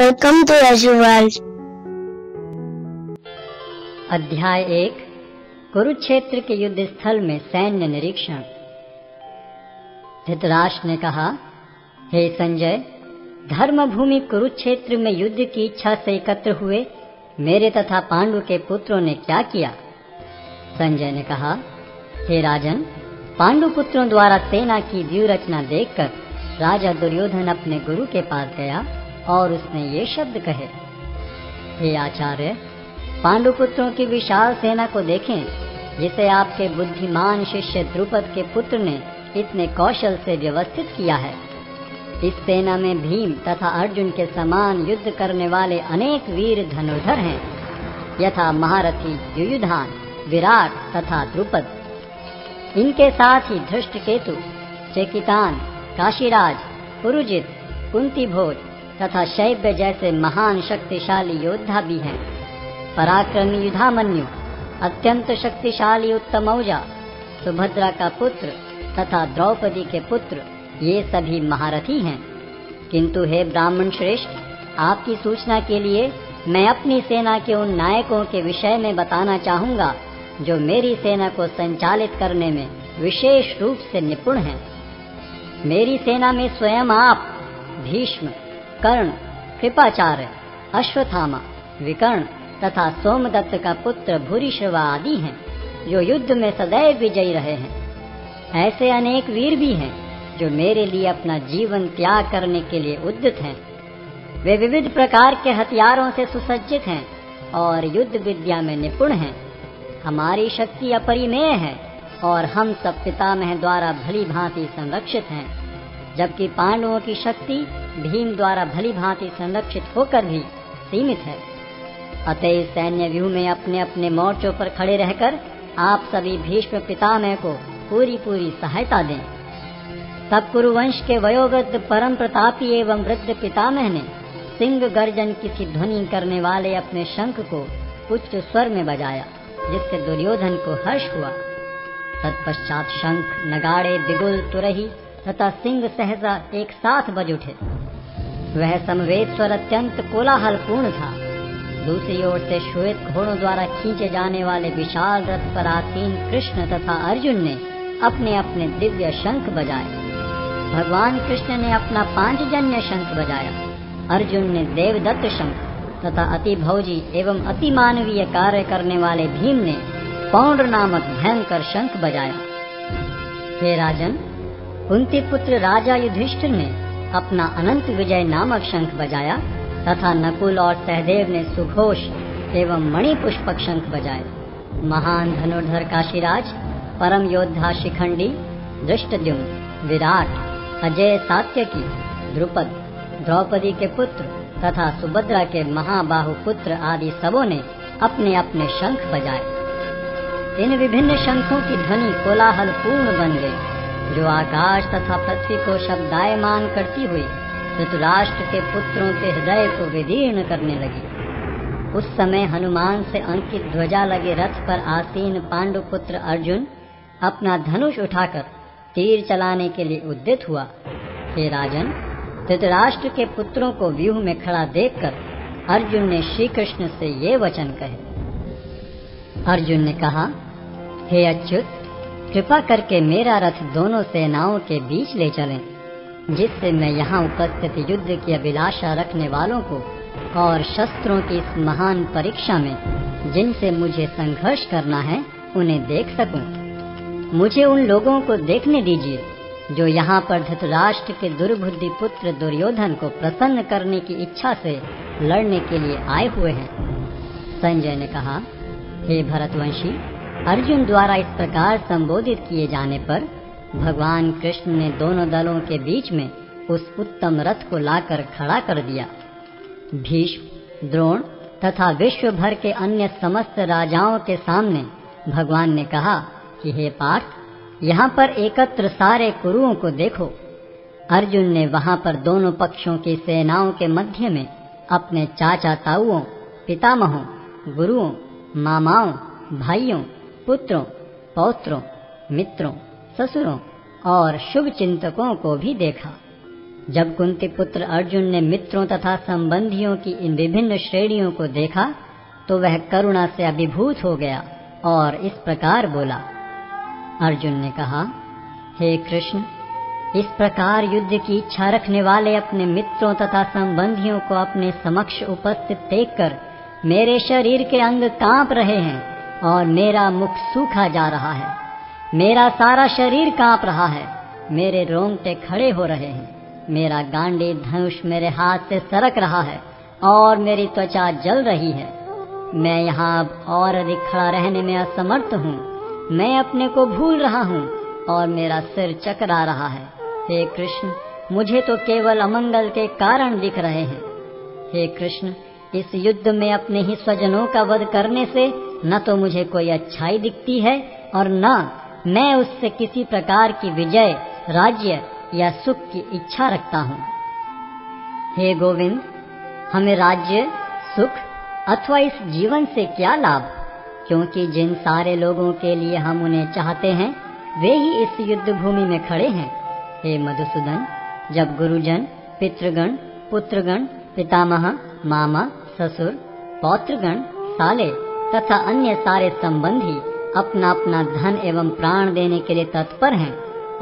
Welcome to Yashuval's. अध्याय 1 कुरुक्षेत्र के युद्ध स्थल में सैन्य निरीक्षण। धृतराष्ट्र ने कहा, हे संजय, धर्मभूमि कुरुक्षेत्र में युद्ध की इच्छा से एकत्र हुए मेरे तथा पांडु के पुत्रों ने क्या किया? संजय ने कहा, हे राजन, पांडु पुत्रों द्वारा सेना की व्यूह देखकर राजा दुर्योधन अपने गुरु के पास गया और उसने ये शब्द कहे, हे आचार्य, पांडु पुत्रों की विशाल सेना को देखें, जिसे आपके बुद्धिमान शिष्य द्रुपद के पुत्र ने इतने कौशल से व्यवस्थित किया है। इस सेना में भीम तथा अर्जुन के समान युद्ध करने वाले अनेक वीर धनुर्धर हैं, यथा महारथी युयुधान, विराट तथा द्रुपद। इनके साथ ही धृष्टकेतु, चेकितान, काशीराज, पुरुजित, कुंतीभोज तथा शैब्य जैसे महान शक्तिशाली योद्धा भी हैं। पराक्रमी युधामन्यु, अत्यंत शक्तिशाली उत्तमौजा, सुभद्रा का पुत्र तथा द्रौपदी के पुत्र, ये सभी महारथी हैं। किंतु हे ब्राह्मण श्रेष्ठ, आपकी सूचना के लिए मैं अपनी सेना के उन नायकों के विषय में बताना चाहूंगा जो मेरी सेना को संचालित करने में विशेष रूप से निपुण हैं। मेरी सेना में स्वयं आप, भीष्म, कर्ण, कृपाचार्य, अश्वत्थामा, विकर्ण तथा सोमदत्त का पुत्र भूरिश्रवा आदि हैं, जो युद्ध में सदैव विजयी रहे हैं। ऐसे अनेक वीर भी हैं जो मेरे लिए अपना जीवन त्याग करने के लिए उद्यत हैं। वे विविध प्रकार के हथियारों से सुसज्जित हैं और युद्ध विद्या में निपुण हैं। हमारी शक्ति अपरिमेय है और हम सब पितामह द्वारा भली भांति संरक्षित हैं, जबकि पांडवों की शक्ति भीम द्वारा भली भांति संरक्षित होकर भी सीमित है। अतः सैन्य व्यूह में अपने अपने मोर्चों पर खड़े रहकर आप सभी भीष्म पितामह को पूरी सहायता दें। तब कुरुवंश के वयोवृद्ध परम प्रतापी एवं वृद्ध पितामह ने सिंह गर्जन की सी ध्वनि करने वाले अपने शंख को उच्च स्वर में बजाया, जिससे दुर्योधन को हर्ष हुआ। तत्पश्चात शंख, नगाड़े, बिगुल, तुरही तथा सिंह सहसा एक साथ बज उठे। वह समवेत स्वर अत्यंत कोलाहलपूर्ण था। दूसरी ओर से श्वेत घोड़ों द्वारा खींचे जाने वाले विशाल रथ पर आसीन कृष्ण तथा अर्जुन ने अपने अपने दिव्य शंख बजाए। भगवान कृष्ण ने अपना पांचजन्य शंख बजाया, अर्जुन ने देवदत्त शंख तथा अति भौजी एवं अति मानवीय कार्य करने वाले भीम ने पौंड्र नामक भयंकर शंख बजाया। हे राजन, कुंती पुत्र राजा युधिष्ठिर ने अपना अनंत विजय नामक शंख बजाया तथा नकुल और सहदेव ने सुघोष एवं मणिपुष्पक शंख बजाए। महान धनुर्धर काशीराज, परम योद्धा शिखंडी, धृष्टद्युम्न, विराट, अजय सात्यकी, द्रुपद, द्रौपदी के पुत्र तथा सुभद्रा के महाबाहु पुत्र आदि सबों ने अपने अपने शंख बजाए। इन विभिन्न शंखों की ध्वनि कोलाहल पूर्ण बन गई, जो आकाश तथा पृथ्वी को शब्दायमान करती हुई धृतराष्ट्र के पुत्रों के हृदय को विदीर्ण करने लगी। उस समय हनुमान से अंकित ध्वजा लगे रथ पर आसीन पांडु पुत्र अर्जुन अपना धनुष उठाकर तीर चलाने के लिए उद्यत हुआ। हे राजन, धृतराष्ट्र के पुत्रों को व्यूह में खड़ा देखकर अर्जुन ने श्री कृष्ण से ये वचन कहे। अर्जुन ने कहा, हे अच्युत, कृपा करके मेरा रथ दोनों सेनाओं के बीच ले चलें, जिससे मैं यहाँ उपस्थित युद्ध की अभिलाषा रखने वालों को और शस्त्रों की इस महान परीक्षा में जिनसे मुझे संघर्ष करना है उन्हें देख सकूं। मुझे उन लोगों को देखने दीजिए जो यहाँ पर धृतराष्ट्र के दुर्बुद्धि पुत्र दुर्योधन को प्रसन्न करने की इच्छा से लड़ने के लिए आए हुए हैं। संजय ने कहा, हे भरतवंशी, अर्जुन द्वारा इस प्रकार संबोधित किए जाने पर भगवान कृष्ण ने दोनों दलों के बीच में उस उत्तम रथ को लाकर खड़ा कर दिया। भीष्म, द्रोण तथा विश्व भर के अन्य समस्त राजाओं के सामने भगवान ने कहा कि हे पार्थ, यहाँ पर एकत्र सारे कुरुओं को देखो। अर्जुन ने वहाँ पर दोनों पक्षों की सेनाओं के मध्य में अपने चाचा ताऊओं, पितामहों, गुरुओं, मामाओं, भाइयों, पुत्रों, पौत्रों, मित्रों, ससुरों और शुभ चिंतकों को भी देखा। जब कुंती पुत्र अर्जुन ने मित्रों तथा संबंधियों की इन विभिन्न श्रेणियों को देखा तो वह करुणा से अभिभूत हो गया और इस प्रकार बोला। अर्जुन ने कहा, हे कृष्ण, इस प्रकार युद्ध की इच्छा रखने वाले अपने मित्रों तथा संबंधियों को अपने समक्ष उपस्थित देखकर मेरे शरीर के अंग कांप रहे हैं और मेरा मुख सूखा जा रहा है। मेरा सारा शरीर कांप रहा है, मेरे रोंगटे खड़े हो रहे हैं, मेरा गांडी धनुष मेरे हाथ से सरक रहा है और मेरी त्वचा जल रही है। मैं यहाँ अब और अधिक खड़ा रहने में असमर्थ हूँ। मैं अपने को भूल रहा हूँ और मेरा सिर चकरा रहा है। हे कृष्ण, मुझे तो केवल अमंगल के कारण दिख रहे हैं। हे कृष्ण, इस युद्ध में अपने ही स्वजनों का वध करने से न तो मुझे कोई अच्छाई दिखती है और न मैं उससे किसी प्रकार की विजय, राज्य या सुख की इच्छा रखता हूँ। हे गोविंद, हमें राज्य, सुख अथवा इस जीवन से क्या लाभ, क्योंकि जिन सारे लोगों के लिए हम उन्हें चाहते हैं वे ही इस युद्ध भूमि में खड़े हैं। हे मधुसूदन, जब गुरुजन, पितृगण, पुत्रगण, पितामह, मामा, ससुर, पौत्रगण, साले तथा अन्य सारे संबंधी अपना अपना धन एवं प्राण देने के लिए तत्पर हैं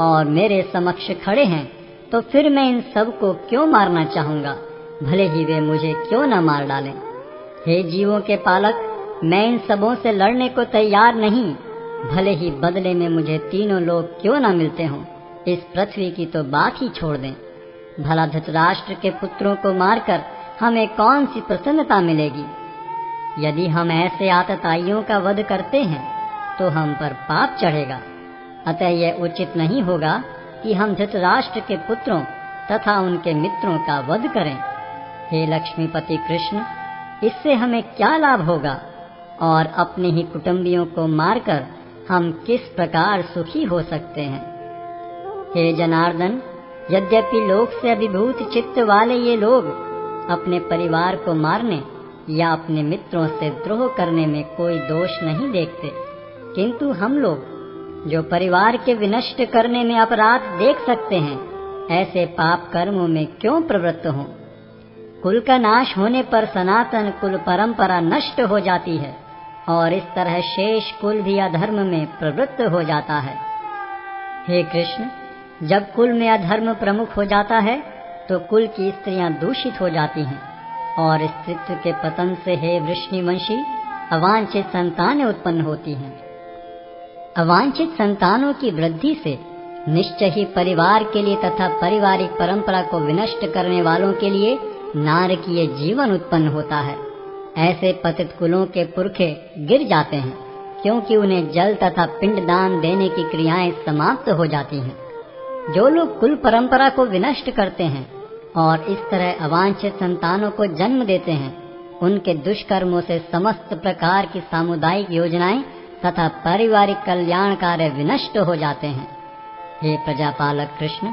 और मेरे समक्ष खड़े हैं, तो फिर मैं इन सब को क्यों मारना चाहूंगा, भले ही वे मुझे क्यों न मार डालें। हे जीवों के पालक, मैं इन सबों से लड़ने को तैयार नहीं, भले ही बदले में मुझे तीनों लोग क्यों न मिलते हों। इस पृथ्वी की तो बात ही छोड़ दें। भला धृतराष्ट्र के पुत्रों को मारकर हमें कौन सी प्रसन्नता मिलेगी। यदि हम ऐसे आतताइयों का वध करते हैं तो हम पर पाप चढ़ेगा। अतः यह उचित नहीं होगा कि हम धृतराष्ट्र के पुत्रों तथा उनके मित्रों का वध करें। हे लक्ष्मीपति कृष्ण, इससे हमें क्या लाभ होगा और अपने ही कुटुंबियों को मारकर हम किस प्रकार सुखी हो सकते हैं। हे जनार्दन, यद्यपि लोक से अभिभूत चित्त वाले ये लोग अपने परिवार को मारने या अपने मित्रों से द्रोह करने में कोई दोष नहीं देखते, किंतु हम लोग जो परिवार के विनष्ट करने में अपराध देख सकते हैं, ऐसे पाप कर्मों में क्यों प्रवृत्त हों। कुल का नाश होने पर सनातन कुल परंपरा नष्ट हो जाती है और इस तरह शेष कुल भी अधर्म में प्रवृत्त हो जाता है। हे कृष्ण, जब कुल में अधर्म प्रमुख हो जाता है तो कुल की स्त्रियां दूषित हो जाती हैं और स्त्रीत्व के पतन से हे वृष्णिवंशी अवांछित संतानें उत्पन्न होती हैं। अवांछित संतानों की वृद्धि से निश्चय ही परिवार के लिए तथा पारिवारिक परंपरा को विनष्ट करने वालों के लिए नारकीय जीवन उत्पन्न होता है। ऐसे पतित कुलों के पुरखे गिर जाते हैं, क्योंकि उन्हें जल तथा पिंडदान देने की क्रियाएं समाप्त हो जाती हैं। जो लोग कुल परंपरा को विनष्ट करते हैं और इस तरह अवांछित संतानों को जन्म देते हैं, उनके दुष्कर्मों से समस्त प्रकार की सामुदायिक योजनाएं तथा पारिवारिक कल्याण कार्य विनष्ट हो जाते हैं। हे प्रजापालक कृष्ण,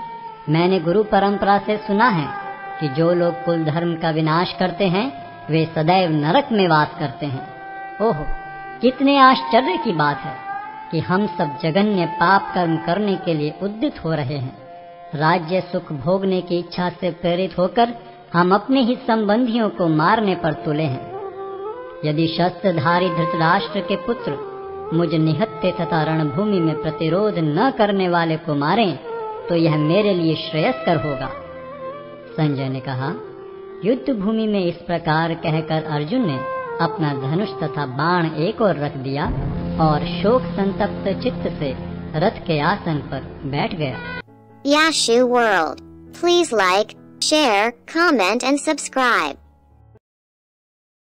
मैंने गुरु परंपरा से सुना है कि जो लोग कुल धर्म का विनाश करते हैं वे सदैव नरक में वास करते हैं। ओह, कितने आश्चर्य की बात है कि हम सब जघन्य पाप कर्म करने के लिए उद्यत हो रहे हैं। राज्य सुख भोगने की इच्छा से प्रेरित होकर हम अपने ही संबंधियों को मारने पर तुले हैं। यदि शस्त्रधारी धृतराष्ट्र के पुत्र मुझ निहत्थे तथा रणभूमि में प्रतिरोध न करने वाले को मारें तो यह मेरे लिए श्रेयस्कर होगा। संजय ने कहा, युद्ध भूमि में इस प्रकार कहकर अर्जुन ने अपना धनुष तथा बाण एक ओर रख दिया और शोक संतप्त चित्त से रथ के आसन पर बैठ गया। Yashu World. Please like, share, comment and subscribe.